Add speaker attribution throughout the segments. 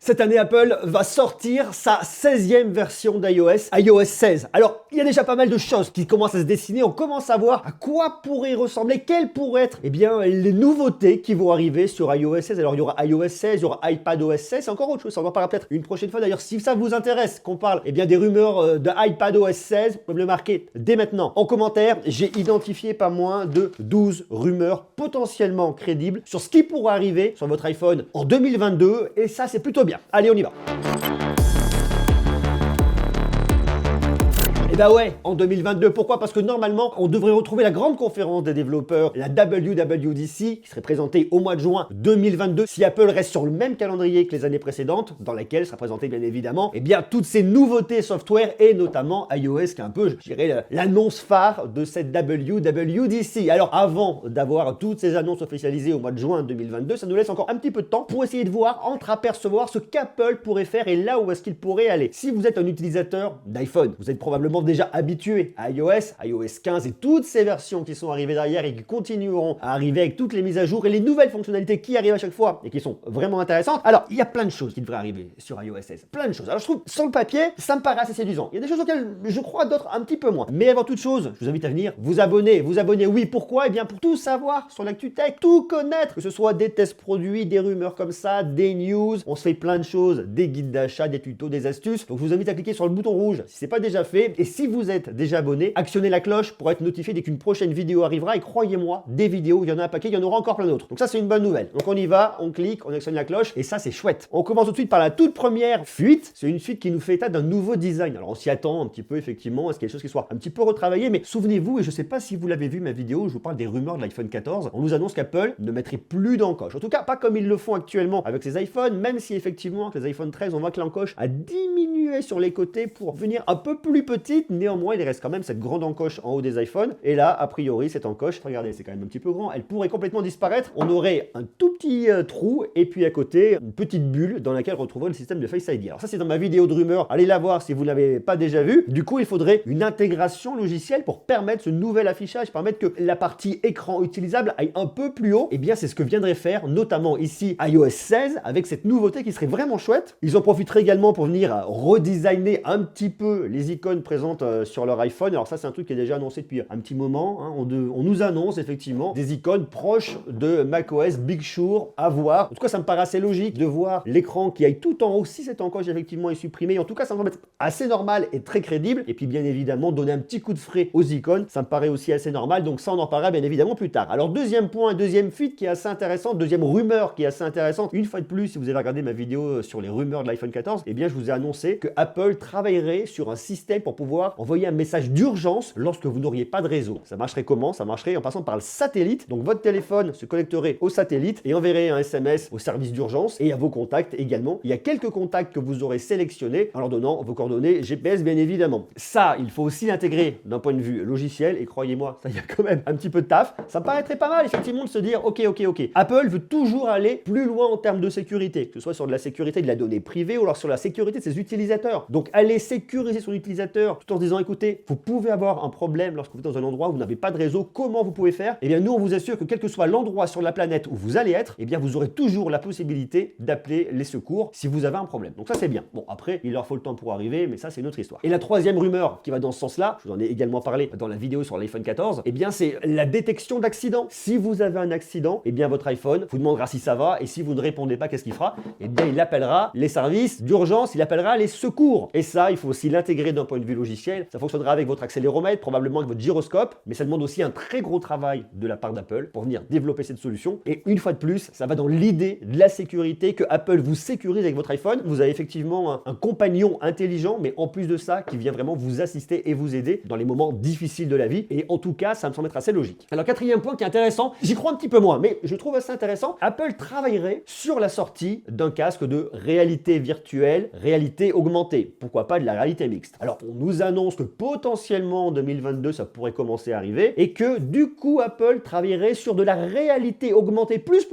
Speaker 1: Cette année, Apple va sortir sa 16e version d'iOS, iOS 16. Alors, il y a déjà pas mal de choses qui commencent à se dessiner. On commence à voir à quoi pourrait ressembler, quelles pourraient être les nouveautés qui vont arriver sur iOS 16. Alors, il y aura iOS 16, il y aura iPadOS 16, c'est encore autre chose. Ça, on en parlera peut-être une prochaine fois. D'ailleurs, si ça vous intéresse qu'on parle des rumeurs de iPadOS 16, vous pouvez me le marquer dès maintenant en commentaire. J'ai identifié pas moins de 12 rumeurs potentiellement crédibles sur ce qui pourrait arriver sur votre iPhone en 2022. Et ça, c'est plutôt bien. Allez, on y va. Et bah ouais, en 2022, pourquoi? Parce que normalement, on devrait retrouver la grande conférence des développeurs, la WWDC, qui serait présentée au mois de juin 2022, si Apple reste sur le même calendrier que les années précédentes, dans laquelle sera présentée bien évidemment, toutes ces nouveautés software et notamment iOS, qui est un peu, je dirais, l'annonce phare de cette WWDC. Alors avant d'avoir toutes ces annonces officialisées au mois de juin 2022, ça nous laisse encore un petit peu de temps pour essayer de voir, entreapercevoir ce qu'Apple pourrait faire et là où est-ce qu'il pourrait aller. Si vous êtes un utilisateur d'iPhone, vous êtes probablement déjà habitué à iOS 15 et toutes ces versions qui sont arrivées derrière et qui continueront à arriver avec toutes les mises à jour et les nouvelles fonctionnalités qui arrivent à chaque fois et qui sont vraiment intéressantes. Alors, il y a plein de choses qui devraient arriver sur iOS 16. Plein de choses. Alors, je trouve, sur le papier, ça me paraît assez séduisant. Il y a des choses auxquelles je crois, d'autres un petit peu moins. Mais avant toute chose, je vous invite à venir vous abonner. Vous abonner, oui, pourquoi? Eh bien, pour tout savoir sur l'actu tech, tout connaître, que ce soit des tests produits, des rumeurs comme ça, des news. On se fait plein de choses, des guides d'achat, des tutos, des astuces. Donc, je vous invite à cliquer sur le bouton rouge si ce n'est pas déjà fait. Et si vous êtes déjà abonné, actionnez la cloche pour être notifié dès qu'une prochaine vidéo arrivera. Et croyez-moi, des vidéos, il y en a un paquet, il y en aura encore plein d'autres. Donc ça, c'est une bonne nouvelle. Donc on y va, on clique, on actionne la cloche et ça, c'est chouette. On commence tout de suite par la toute première fuite. C'est une fuite qui nous fait état d'un nouveau design. Alors on s'y attend un petit peu, effectivement, à ce qu'il y ait quelque chose qui soit un petit peu retravaillé. Mais souvenez-vous, et je ne sais pas si vous l'avez vu ma vidéo où je vous parle des rumeurs de l'iPhone 14, on nous annonce qu'Apple ne mettrait plus d'encoche. En tout cas, pas comme ils le font actuellement avec ses iPhones, même si effectivement, avec les iPhone 13, on voit que l'encoche a diminué sur les côtés pour venir un peu plus petite. Néanmoins, il reste quand même cette grande encoche en haut des iPhones. Et là, a priori, cette encoche, regardez, c'est quand même un petit peu grand, elle pourrait complètement disparaître. On aurait un tout petit trou et puis à côté, une petite bulle dans laquelle on retrouverait le système de Face ID. Alors ça, c'est dans ma vidéo de rumeur. Allez la voir si vous ne l'avez pas déjà vu. Du coup, il faudrait une intégration logicielle pour permettre ce nouvel affichage, permettre que la partie écran utilisable aille un peu plus haut. Et bien, c'est ce que viendrait faire notamment ici iOS 16 avec cette nouveauté qui serait vraiment chouette. Ils en profiteraient également pour venir redesigner un petit peu les icônes présentes sur leur iPhone. Alors ça, c'est un truc qui est déjà annoncé depuis un petit moment. Hein. On nous annonce effectivement des icônes proches de macOS Big Sur à voir. En tout cas, ça me paraît assez logique de voir l'écran qui aille tout en haut si cette encoche effectivement est supprimée. En tout cas, ça me semble être assez normal et très crédible. Et puis bien évidemment, donner un petit coup de frais aux icônes, ça me paraît aussi assez normal. Donc ça, on en parlera bien évidemment plus tard. Alors deuxième point, deuxième fuite qui est assez intéressante, deuxième rumeur qui est assez intéressante. Une fois de plus, si vous avez regardé ma vidéo sur les rumeurs de l'iPhone 14, eh bien je vous ai annoncé que Apple travaillerait sur un système pour pouvoir envoyer un message d'urgence lorsque vous n'auriez pas de réseau. Ça marcherait comment? Ça marcherait en passant par le satellite. Donc votre téléphone se connecterait au satellite et enverrait un SMS au service d'urgence et à vos contacts également. Il y a quelques contacts que vous aurez sélectionnés en leur donnant vos coordonnées GPS bien évidemment. Ça, il faut aussi l'intégrer d'un point de vue logiciel et croyez-moi, ça y a quand même un petit peu de taf. Ça me paraîtrait pas mal effectivement de se dire ok. Apple veut toujours aller plus loin en termes de sécurité, que ce soit sur de la sécurité de la donnée privée ou alors sur la sécurité de ses utilisateurs. Donc aller sécuriser son utilisateur tout en se disant écoutez, vous pouvez avoir un problème lorsque vous êtes dans un endroit où vous n'avez pas de réseau, comment vous pouvez faire? Eh bien nous on vous assure que quel que soit l'endroit sur la planète où vous allez être, eh bien vous aurez toujours la possibilité d'appeler les secours si vous avez un problème. Donc ça c'est bien. Bon après il leur faut le temps pour arriver, mais ça c'est une autre histoire. Et la troisième rumeur qui va dans ce sens-là, je vous en ai également parlé dans la vidéo sur l'iPhone 14, eh bien c'est la détection d'accident. Si vous avez un accident, eh bien votre iPhone vous demandera si ça va et si vous ne répondez pas, qu'est-ce qu'il fera? Eh bien il appellera les services d'urgence, il appellera les secours. Et ça il faut aussi l'intégrer d'un point de vue logiciel. Ça fonctionnera avec votre accéléromètre, probablement avec votre gyroscope, mais ça demande aussi un très gros travail de la part d'Apple pour venir développer cette solution. Et une fois de plus, ça va dans l'idée de la sécurité, que Apple vous sécurise avec votre iPhone. Vous avez effectivement un compagnon intelligent, mais en plus de ça, qui vient vraiment vous assister et vous aider dans les moments difficiles de la vie. Et en tout cas, ça me semble être assez logique. Alors quatrième point qui est intéressant, j'y crois un petit peu moins, mais je trouve assez intéressant, Apple travaillerait sur la sortie d'un casque de réalité virtuelle, réalité augmentée. augmentée, pourquoi pas de la réalité mixte. Alors on nous annonce que potentiellement en 2022 ça pourrait commencer à arriver et que du coup Apple travaillerait sur de la réalité augmentée plus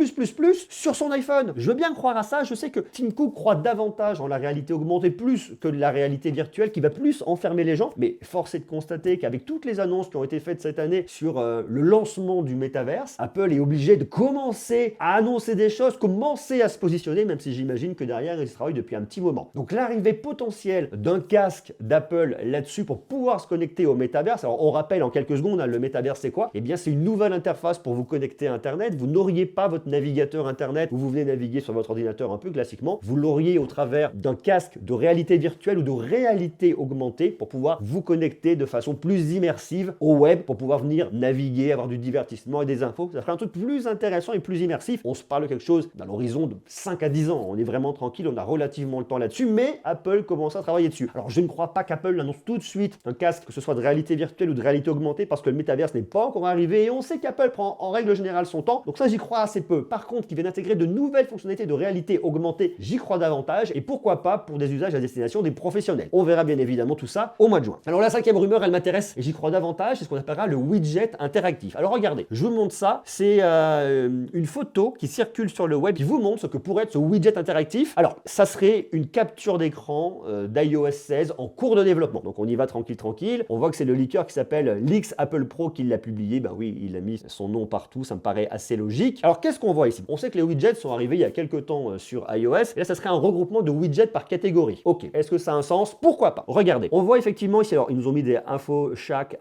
Speaker 1: sur son iPhone. Je veux bien croire à ça, je sais que Tim Cook croit davantage en la réalité augmentée plus que de la réalité virtuelle qui va plus enfermer les gens, mais force est de constater qu'avec toutes les annonces qui ont été faites cette année sur le lancement du métaverse, Apple est obligé de commencer à annoncer des choses, commencer à se positionner, même si j'imagine que derrière ils travaillent depuis un petit moment. Donc l'arrivée potentielle d'un casque d'Apple là-dessus pour pouvoir se connecter au métaverse, alors on rappelle en quelques secondes, hein, le métaverse c'est quoi? Eh bien c'est une nouvelle interface pour vous connecter à Internet, vous n'auriez pas votre navigateur Internet où vous venez naviguer sur votre ordinateur un peu classiquement, vous l'auriez au travers d'un casque de réalité virtuelle ou de réalité augmentée pour pouvoir vous connecter de façon plus immersive au web, pour pouvoir venir naviguer, avoir du divertissement et des infos. Ça ferait un truc plus intéressant et plus immersif. On se parle de quelque chose dans l'horizon de 5 à 10 ans. On est vraiment tranquille, on a relativement le temps là-dessus, mais Apple commence à travailler dessus. Alors je ne crois pas qu'Apple annonce tout de suite un casque, que ce soit de réalité virtuelle ou de réalité augmentée, parce que le métaverse n'est pas encore arrivé et on sait qu'Apple prend en règle générale son temps. Donc ça j'y crois assez peu. Par contre, qu'ils viennent intégrer de nouvelles fonctionnalités de réalité augmentée, j'y crois davantage et pourquoi pas pour des usages à destination des professionnels. On verra bien évidemment tout ça au mois de juin. Alors la cinquième rumeur, elle m'intéresse et j'y crois davantage, c'est ce qu'on appellera le widget interactif. Alors regardez, je vous montre ça, c'est une photo qui circule sur le web qui vous montre ce que pourrait être ce widget interactif. Alors ça serait une capture d'écran d'iOS 16 en cours de développement. Donc on y va tranquille. On voit que c'est le leaker qui s'appelle Leaks Apple Pro qui l'a publié. Ben oui, il a mis son nom partout, ça me paraît assez logique. Alors qu'est-ce qu'on voit ici? On sait que les widgets sont arrivés il y a quelques temps sur iOS. Et là, ça serait un regroupement de widgets par catégorie. Ok, est-ce que ça a un sens? Pourquoi pas? Regardez, on voit effectivement ici, alors ils nous ont mis des infos chaque.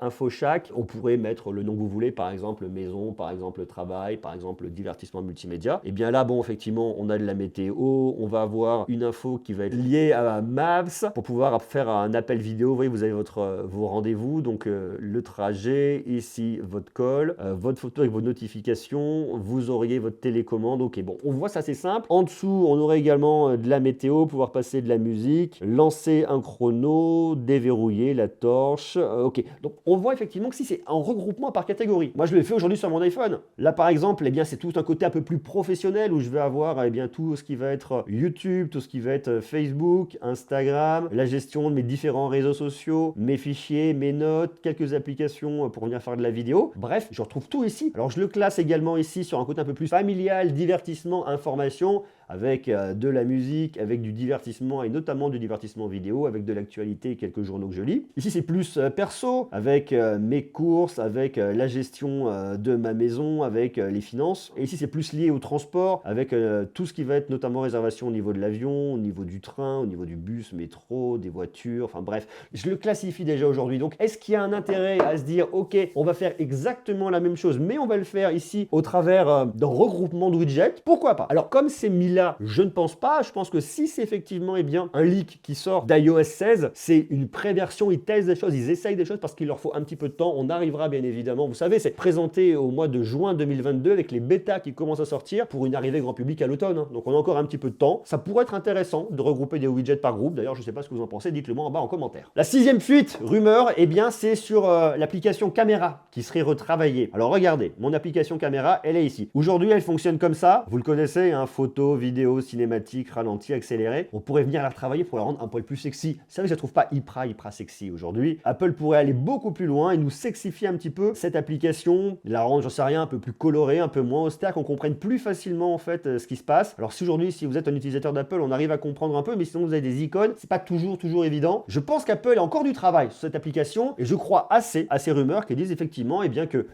Speaker 1: On pourrait mettre le nom que vous voulez, par exemple maison, par exemple travail, par exemple divertissement multimédia. Et bien là, bon, effectivement, on a de la météo, on va avoir une info qui va être liée à Maps pour pouvoir faire un appel vidéo. Vous voyez, vous avez vos rendez-vous, donc le trajet, ici votre call, votre photo avec vos notifications, vous auriez votre télécommande. Ok, bon, on voit ça, c'est simple. En dessous, on aurait également de la météo, pouvoir passer de la musique, lancer un chrono, déverrouiller la torche. Ok, donc on voit effectivement que si c'est un regroupement par catégorie. Moi, je le fais aujourd'hui sur mon iPhone. Là, par exemple, eh bien, c'est tout un côté un peu plus professionnel où je vais avoir eh bien, tout ce qui va être YouTube, tout ce qui va être Facebook, Instagram, la gestion de mes différents réseaux sociaux, mes fichiers, mes notes, quelques applications pour venir faire de la vidéo. Bref, je retrouve tout ici. Alors, je le classe également ici sur un côté un peu plus familial, divertissement, information, avec de la musique, avec du divertissement et notamment du divertissement vidéo, avec de l'actualité et quelques journaux que je lis. Ici, c'est plus perso, avec mes courses, avec la gestion de ma maison, avec les finances. Et ici, c'est plus lié au transport, avec tout ce qui va être notamment réservation au niveau de l'avion, au niveau du train, au niveau du bus, métro, des voitures, enfin bref. Je le classifie déjà aujourd'hui. Donc, est-ce qu'il y a un intérêt à se dire, ok, on va faire exactement la même chose, mais on va le faire ici au travers d'un regroupement de widgets? Pourquoi pas? Alors, comme c'est mis là, je ne pense pas. Je pense que si c'est effectivement eh bien, un leak qui sort d'iOS 16, c'est une préversion, ils testent des choses, ils essayent des choses parce qu'il leur faut un petit peu de temps. On arrivera bien évidemment, vous savez, c'est présenté au mois de juin 2022 avec les bêtas qui commencent à sortir pour une arrivée grand public à l'automne. Hein. Donc on a encore un petit peu de temps. Ça pourrait être intéressant de regrouper des widgets par groupe. D'ailleurs, je ne sais pas ce que vous en pensez, dites-le moi en bas en commentaire. La sixième fuite, rumeur, eh bien c'est sur l'application caméra qui serait retravaillée. Alors regardez, mon application caméra, elle est ici. Aujourd'hui, elle fonctionne comme ça. Vous le connaissez, hein, photo, vidéo, cinématique, ralenti, accéléré. On pourrait venir la retravailler pour la rendre un poil plus sexy. Vous savez, je la trouve pas hyper sexy aujourd'hui. Apple pourrait aller beaucoup plus loin et nous sexifier un petit peu cette application, la rendre, j'en sais rien, un peu plus colorée, un peu moins austère, qu'on comprenne plus facilement en fait ce qui se passe. Alors si aujourd'hui, si vous êtes un utilisateur d'Apple, on arrive à comprendre un peu, mais sinon vous avez des icônes, c'est pas toujours évident. Je pense qu'Apple a encore du travail sur cette application et je crois assez à ces rumeurs qui disent effectivement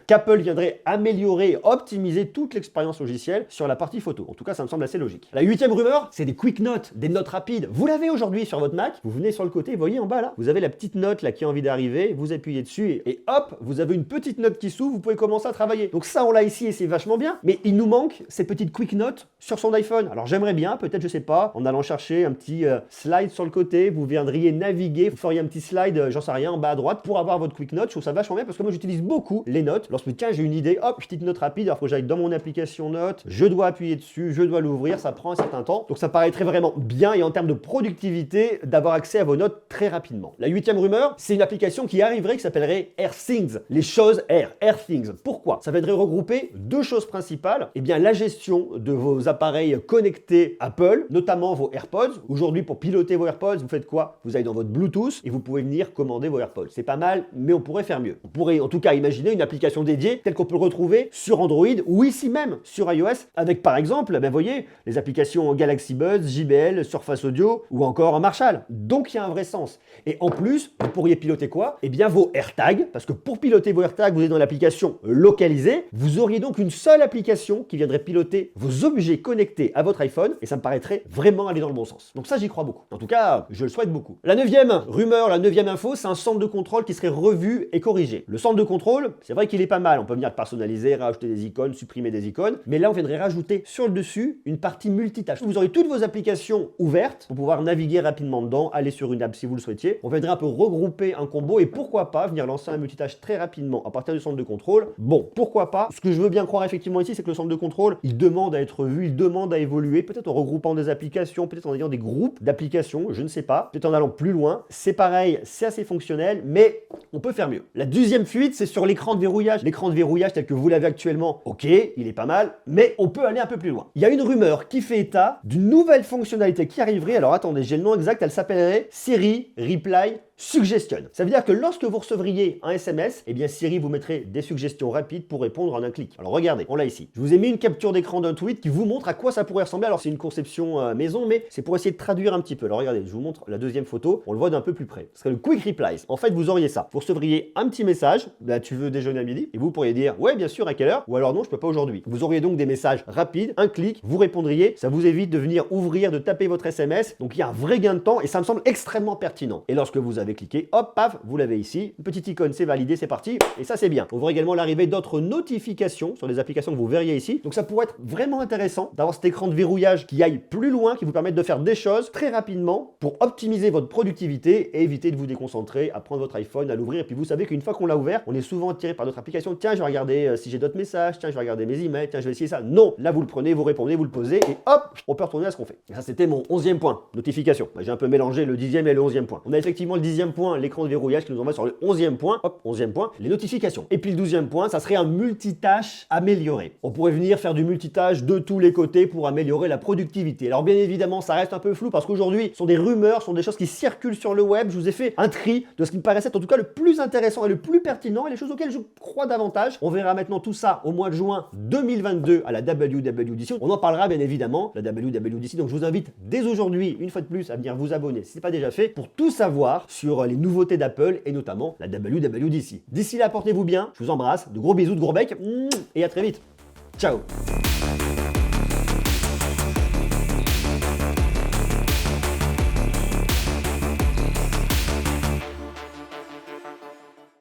Speaker 1: qu'Apple viendrait améliorer, optimiser toute l'expérience logicielle sur la partie photo. En tout cas, ça me semble assez logique. La huitième rumeur, c'est des quick notes, des notes rapides. Vous l'avez aujourd'hui sur votre Mac, vous venez sur le côté, vous voyez en bas là, vous avez la petite note là qui a envie d'arriver, vous appuyez dessus et hop, vous avez une petite note qui s'ouvre, vous pouvez commencer à travailler. Donc ça, on l'a ici et c'est vachement bien, mais il nous manque ces petites quick notes sur son iPhone. Alors j'aimerais bien, peut-être, je sais pas, en allant chercher un petit slide sur le côté, vous viendriez naviguer, vous feriez un petit slide, j'en sais rien, en bas à droite pour avoir votre quick note. Je trouve ça vachement bien parce que moi j'utilise beaucoup les notes. Lorsque tiens, j'ai une idée, hop, petite note rapide, alors faut que j'aille dans mon application notes, je dois appuyer dessus, je dois l'ouvrir, ça prend un certain temps. Donc ça paraîtrait vraiment bien et en termes de productivité d'avoir accès à vos notes très rapidement. La 8e rumeur, c'est une application qui arriverait qui s'appellerait AirThings. Les choses AirThings. Pourquoi? Ça viendrait regrouper deux choses principales. Eh bien, la gestion de vos appareils connectés Apple, notamment vos AirPods. Aujourd'hui, pour piloter vos AirPods, vous faites quoi? Vous allez dans votre Bluetooth et vous pouvez venir commander vos AirPods. C'est pas mal, mais on pourrait faire mieux. On pourrait en tout cas imaginer une application dédiée telle qu'on peut le retrouver sur Android ou ici même sur iOS avec par exemple, vous voyez, les applications Galaxy Buds, JBL, Surface Audio ou encore Marshall. Donc il y a un vrai sens. Et en plus, vous pourriez piloter quoi? Eh bien vos AirTags, parce que pour piloter vos AirTags, vous êtes dans l'application localisée. Vous auriez donc une seule application qui viendrait piloter vos objets connectés à votre iPhone et ça me paraîtrait vraiment aller dans le bon sens. Donc ça, j'y crois beaucoup. En tout cas, je le souhaite beaucoup. La 9e rumeur, la 9e info, c'est un centre de contrôle qui serait revu et corrigé. Le centre de contrôle, c'est vrai qu'il est pas mal. On peut venir le personnaliser, rajouter des icônes, supprimer des icônes. Mais là, on viendrait rajouter sur le dessus une partie multitâche. Vous aurez toutes vos applications ouvertes pour pouvoir naviguer rapidement dedans, aller sur une app si vous le souhaitiez. On viendrait un peu regrouper un combo et pourquoi pas venir lancer un multitâche très rapidement à partir du centre de contrôle. Bon, pourquoi pas? Ce que je veux bien croire effectivement ici, c'est que le centre de contrôle, il demande à être vu, il demande à évoluer, peut-être en regroupant des applications, peut-être en ayant des groupes d'applications, je ne sais pas, peut-être en allant plus loin. C'est pareil, c'est assez fonctionnel, mais on peut faire mieux. La deuxième fuite, c'est sur l'écran de verrouillage. L'écran de verrouillage tel que vous l'avez actuellement, ok, il est pas mal, mais on peut aller un peu plus loin. Il y a une rumeur qui fait état d'une nouvelle fonctionnalité qui arriverait, alors attendez, j'ai le nom exact, elle s'appellerait Siri Reply Suggestion. Ça veut dire que lorsque vous recevriez un SMS, eh bien Siri vous mettrait des suggestions rapides pour répondre en un clic. Alors regardez, on l'a ici. Je vous ai mis une capture d'écran d'un tweet qui vous montre à quoi ça pourrait ressembler. Alors c'est une conception maison, mais c'est pour essayer de traduire un petit peu. Alors regardez, je vous montre la deuxième photo, on le voit d'un peu plus près. Ce serait le Quick Replies. En fait, vous auriez ça. Vous recevriez un petit message, là tu veux déjeuner à midi, et vous pourriez dire ouais bien sûr à quelle heure, ou alors non je peux pas aujourd'hui. Vous auriez donc des messages rapides, un clic, vous répondriez, ça vous évite de venir ouvrir, de taper votre SMS, donc il y a un vrai gain de temps et ça me semble extrêmement pertinent. Et lorsque vous avez cliqué, hop, paf, vous l'avez ici, une petite icône, c'est validé, c'est parti, et ça c'est bien. On voit également l'arrivée d'autres notifications sur les applications que vous verriez ici, donc ça pourrait être vraiment intéressant d'avoir cet écran de verrouillage qui aille plus loin, qui vous permette de faire des choses très rapidement pour optimiser votre productivité et éviter de vous déconcentrer, à prendre votre iPhone, à l'ouvrir, et puis vous savez qu'une fois qu'on l'a ouvert, on est souvent attiré par d'autres applications, tiens je vais regarder si j'ai d'autres messages, tiens je vais regarder mes emails, tiens je vais essayer ça. Non, là vous le prenez, vous répondez, vous le posez, et hop, on peut retourner à ce qu'on fait. Et ça c'était mon 11e point, notification. J'ai un peu mélangé le 10e et le 11e point. On a effectivement le 10e point, l'écran de verrouillage qui nous envoie sur le 11e point, hop, 11e point, les notifications. Et puis le 12e point, ça serait un multitâche amélioré. On pourrait venir faire du multitâche de tous les côtés pour améliorer la productivité. Alors bien évidemment, ça reste un peu flou parce qu'aujourd'hui, ce sont des rumeurs, ce sont des choses qui circulent sur le web. Je vous ai fait un tri de ce qui me paraissait en tout cas le plus intéressant et le plus pertinent et les choses auxquelles je crois davantage. On verra maintenant tout ça au mois de juin 2022 à la WWDC. On en parlera bien évidemment, la WWDC. Donc je vous invite dès aujourd'hui, une fois de plus, à venir vous abonner si ce n'est pas déjà fait pour tout savoir sur les nouveautés d'Apple et notamment la WWDC. D'ici là, portez-vous bien, je vous embrasse, de gros bisous, de gros becs, et à très vite. Ciao.